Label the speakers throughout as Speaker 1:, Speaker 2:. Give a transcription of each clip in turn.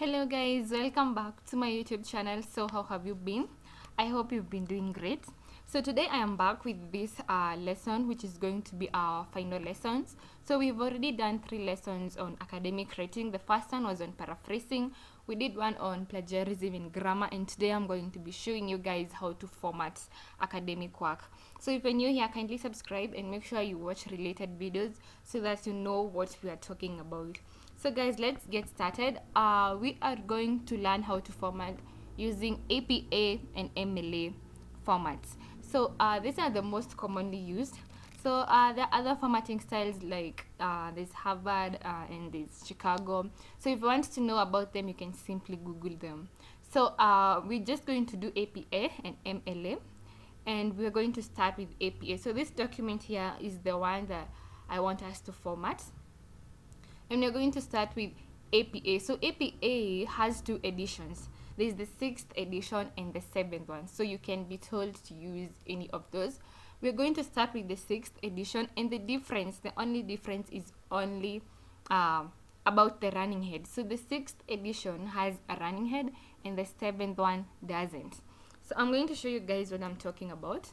Speaker 1: Hello guys, welcome back to my YouTube channel. So how have you been? I hope you've been doing great. So today I am back with this lesson, which is going to be our final lessons. So we've already done 3 lessons on academic writing. The first one was on paraphrasing. We did one on plagiarism in grammar, and today I'm going to be showing you guys how to format academic work. So if you're new here, kindly subscribe and make sure you watch related videos so that you know what we are talking about. So guys, let's get started. We are going to learn how to format using APA and MLA formats. So these are the most commonly used. So there are other formatting styles like there's Harvard and there's Chicago. So if you want to know about them, you can simply Google them. So we're just going to do APA and MLA, and we're going to start with APA. So this document here is the one that I want us to format. And we're going to start with APA. So APA has 2 editions. There's the 6th edition and the 7th one. So you can be told to use any of those. We're going to start with the 6th edition, and the only difference is only about the running head. So the 6th edition has a running head and the 7th one doesn't. So I'm going to show you guys what I'm talking about.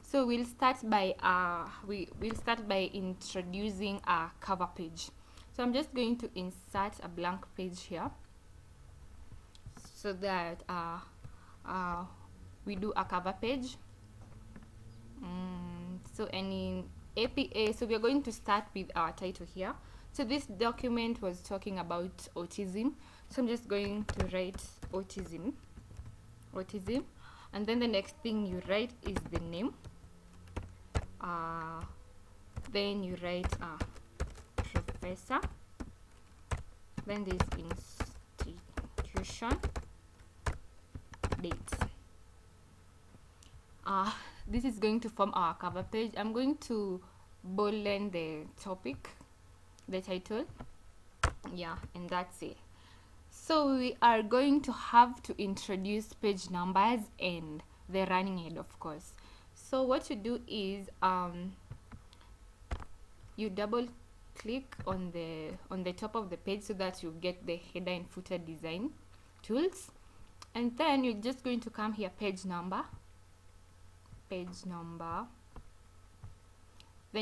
Speaker 1: So we'll start by we'll start by introducing a cover page. So I'm just going to insert a blank page here so that we do a cover page. So in APA, so we're going to start with our title here. So this document was talking about autism. So I'm just going to write autism. And then the next thing you write is the name. Then you write professor, then this institution, date. This is going to form our cover page. I'm going to bold the topic, the title, and that's it. So we are going to have to introduce page numbers and the running head, of course. So what you do is you double click on the top of the page so that you get the header and footer design tools, and then you're just going to come here, page number, then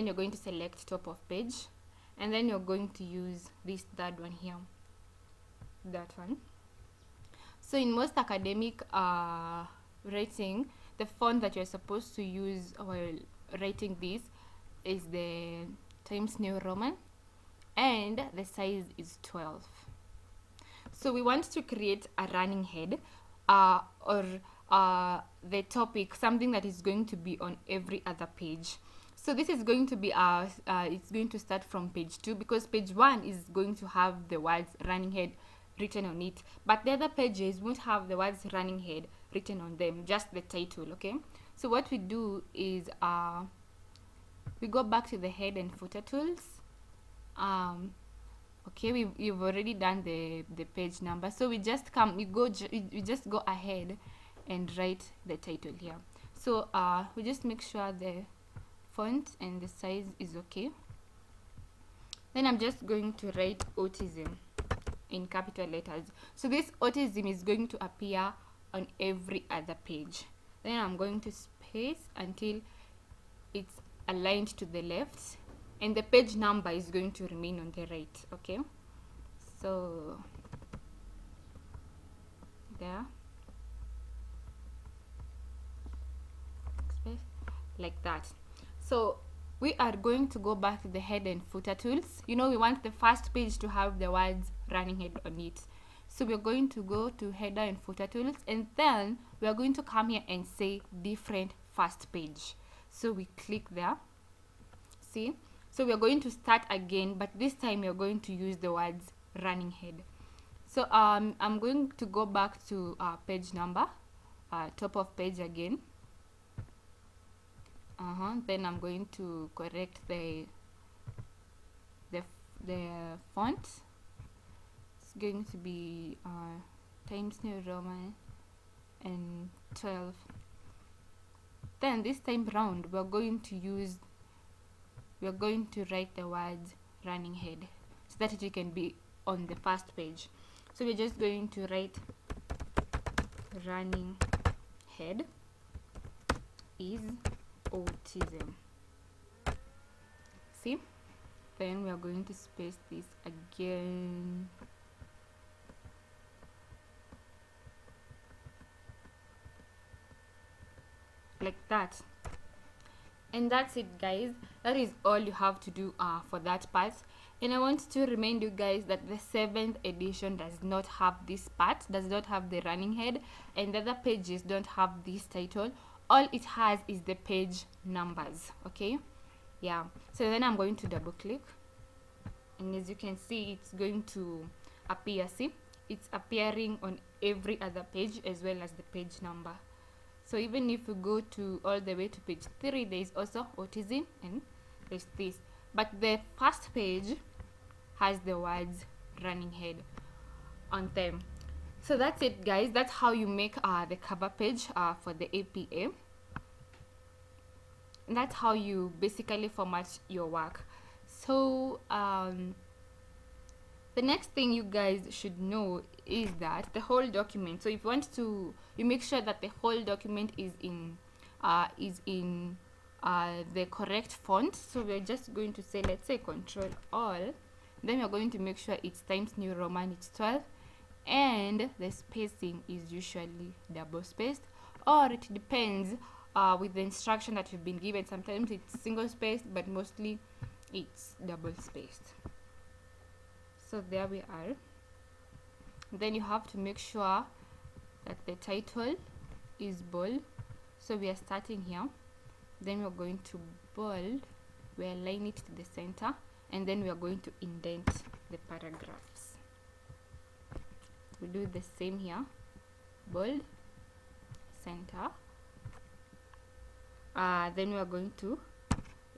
Speaker 1: you're going to select top of page, and then you're going to use this third one here, that one. So in most academic writing, the font that you're supposed to use while writing this is the Times New Roman, and the size is 12. So we want to create a running head or the topic, something that is going to be on every other page. So this is going to be it's going to start from page 2, because page 1 is going to have the words running head written on it, but the other pages won't have the words running head written on them, just the title. Okay, so what we do is we go back to the head and footer tools. Okay, we've already done the page number, so we just go ahead and write the title here. So we just make sure the font and the size is okay. Then I'm just going to write autism in capital letters. So this autism is going to appear on every other page. Then I'm going to space until it's aligned to the left, and the page number is going to remain on the right. Okay, so there, space, like that. So we are going to go back to the head and footer tools. We want the first page to have the words running head on it. So we're going to go to header and footer tools, and then we're going to come here and say different first page. So we click there. See? So we're going to start again, but this time you're going to use the words running head. So I'm going to go back to page number, top of page again. Then I'm going to correct the font. It's going to be Times New Roman and 12. Then this time round we're going to write the words running head so that it can be on the first page. So we're just going to write running head is autism. See, then we are going to space this again. Like that. And that's it, guys. That is all you have to do for that part. And I want to remind you guys that the 7th edition does not have this part, does not have the running head, and the other pages don't have this title. All it has is the page numbers. Okay, yeah. So then I'm going to double click, and as you can see, it's going to appear. See, it's appearing on every other page as well as the page number. So even if you go to all the way to page 3, there is also autism, and there's this. But the first page has the words running head on them. So that's it, guys. That's how you make the cover page for the APA. And that's how you basically format your work. So the next thing you guys should know is that the whole document, so if you want to, you make sure that the whole document is in the correct font. So we're just going to say, let's say Control All, then we're going to make sure it's Times New Roman, it's 12, and the spacing is usually double spaced, or it depends with the instruction that you've been given. Sometimes it's single spaced, but mostly it's double spaced. So there we are. Then you have to make sure that the title is bold. So we are starting here, then we're going to bold, we align it to the center, and then we are going to indent the paragraphs. We do the same here, bold, center, then we are going to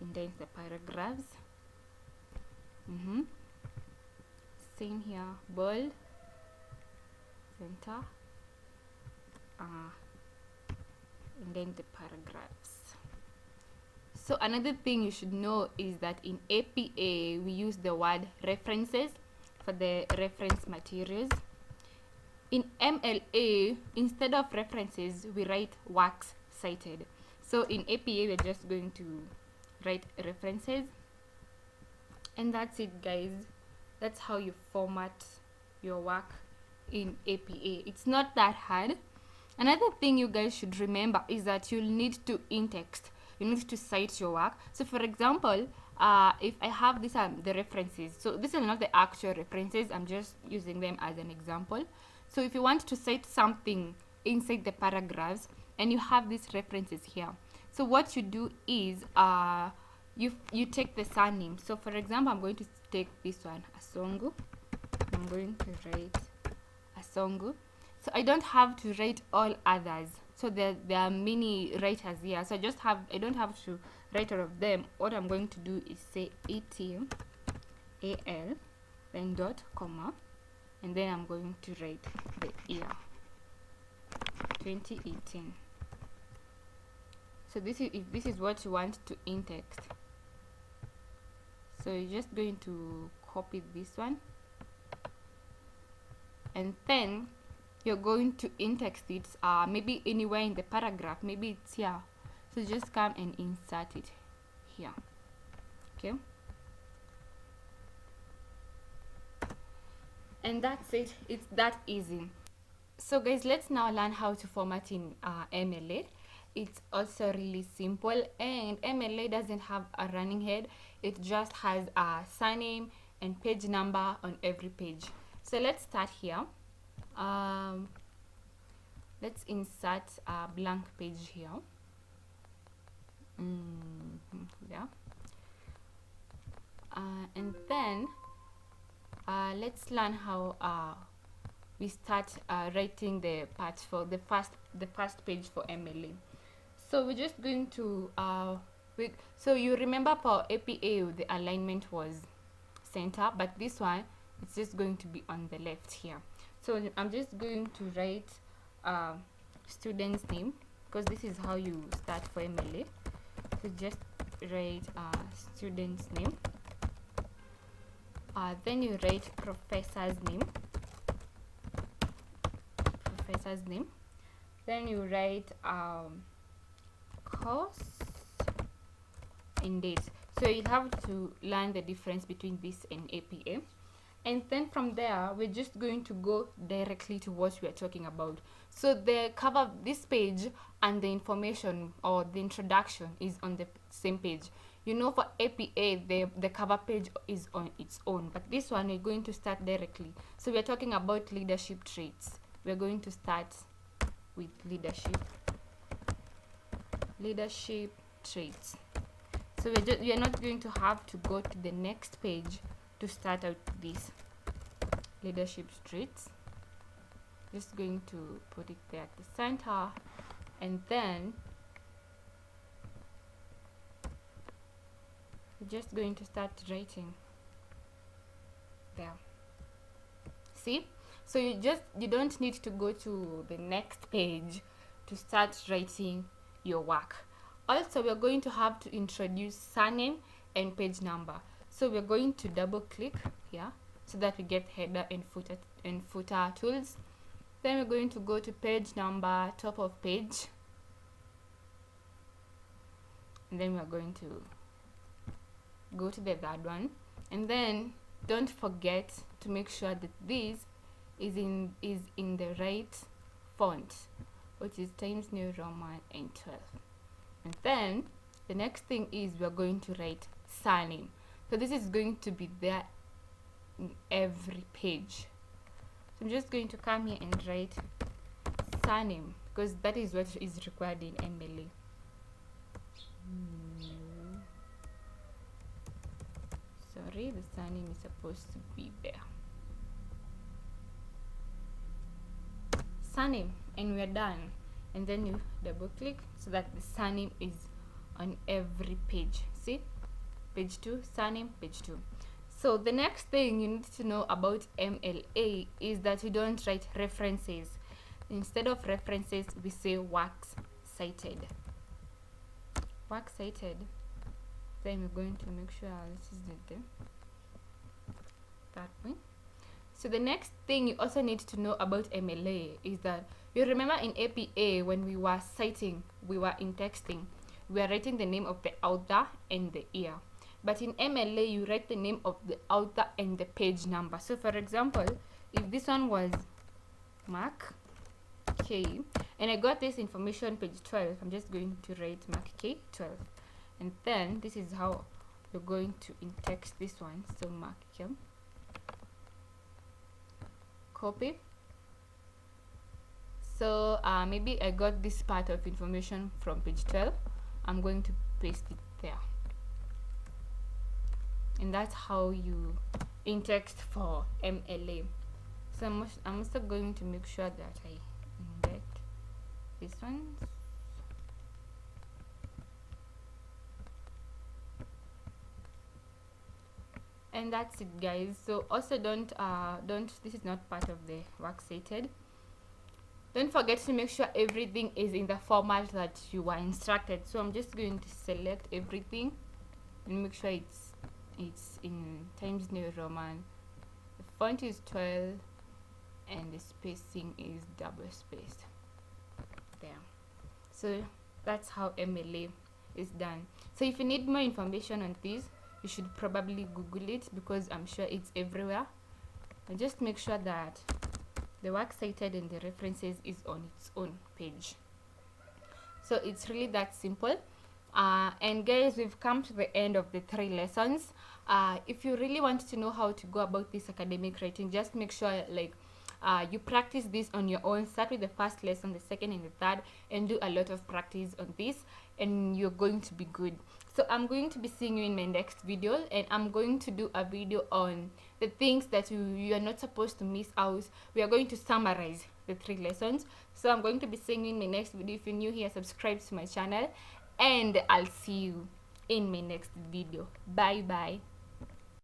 Speaker 1: indent the paragraphs. Same here, bold, center, indent the paragraphs. So another thing you should know is that in APA we use the word references for the reference materials. In MLA, instead of references, we write works cited. So in APA we're just going to write references, and that's it, guys. That's how you format your work in APA. It's not that hard. Another thing you guys should remember is that you'll need to in-text. You need to cite your work. So for example, if I have these are the references, so these are not the actual references, I'm just using them as an example. So if you want to cite something inside the paragraphs and you have these references here, so what you do is you take the surname. So for example, I'm going to take this one, Asongu. I'm going to write Asongu. So I don't have to write all others. So there are many writers here. So I don't have to write all of them. What I'm going to do is say ATAL, then dot, comma, and then I'm going to write the year 2018. So this is, if this is what you want to in-text. So you're just going to copy this one, and then you're going to in-text it maybe anywhere in the paragraph, maybe it's here. So just come and insert it here. Okay, and that's it. It's that easy. So guys, let's now learn how to format in MLA. It's also really simple, and MLA doesn't have a running head. It just has a surname and page number on every page. So let's start here. Let's insert a blank page here. Yeah. And then let's learn how we start writing the parts for the first page for MLA. So we're just going to so you remember for APA the alignment was center, but this one it's just going to be on the left here. So I'm just going to write student's name, because this is how you start for MLA. So just write student's name, then you write professor's name, professor's name. Then you write course and date. So you have to learn the difference between this and APA. And then from there, we're just going to go directly to what we are talking about. So the cover, this page and the information or the introduction is on the same page. You know, for APA, the cover page is on its own, but this one we're going to start directly. So we're talking about leadership traits. We're going to start with leadership traits. So we're not going to have to go to the next page to start out this leadership traits. Just going to put it there at the center, and then we're just going to start writing there. See? So you don't need to go to the next page to start writing your work. Also, we're going to have to introduce surname and page number. So we're going to double click here so that we get header and footer tools. Then we're going to go to page number, top of page, and then we're going to go to the third one, and then don't forget to make sure that this is in the right font, which is Times New Roman and 12. And then the next thing is we're going to write surname. So this is going to be there in every page. So I'm just going to come here and write surname because that is what is required in MLA. Sorry, the surname is supposed to be there. Surname, and we're done. And then you double click so that the surname is on every page. See, page 2, surname, page 2. So the next thing you need to know about MLA is that we don't write references. Instead of references, we say works cited. Works cited. Then we're going to make sure this is that way. So the next thing you also need to know about MLA is that you remember in APA when we were citing, we were in texting, we are writing the name of the author and the year. But in MLA, you write the name of the author and the page number. So for example, if this one was Mark K, and I got this information page 12, I'm just going to write Mark K 12. And then this is how you're going to in-text this one. So Mark K, copy. So maybe I got this part of information from page 12. I'm going to paste it there. And that's how you in-text for MLA. So I'm also going to make sure that I index this one. And that's it, guys. So also don't this is not part of the works cited. Don't forget to make sure everything is in the format that you were instructed. So I'm just going to select everything and make sure it's in Times New Roman. The font is 12 and the spacing is double spaced there. So that's how MLA is done. So if you need more information on this, you should probably Google it because I'm sure it's everywhere. And just make sure that the works cited and the references is on its own page. So it's really that simple. And guys, we've come to the end of the 3 lessons. If you really want to know how to go about this academic writing, just make sure you practice this on your own. Start with the first lesson, the second and the third, and do a lot of practice on this, and you're going to be good. So I'm going to be seeing you in my next video, and I'm going to do a video on the things that you are not supposed to miss out. We are going to summarize the 3 lessons. So I'm going to be seeing you in my next video. If you're new here, subscribe to my channel, and I'll see you in my next video. Bye bye.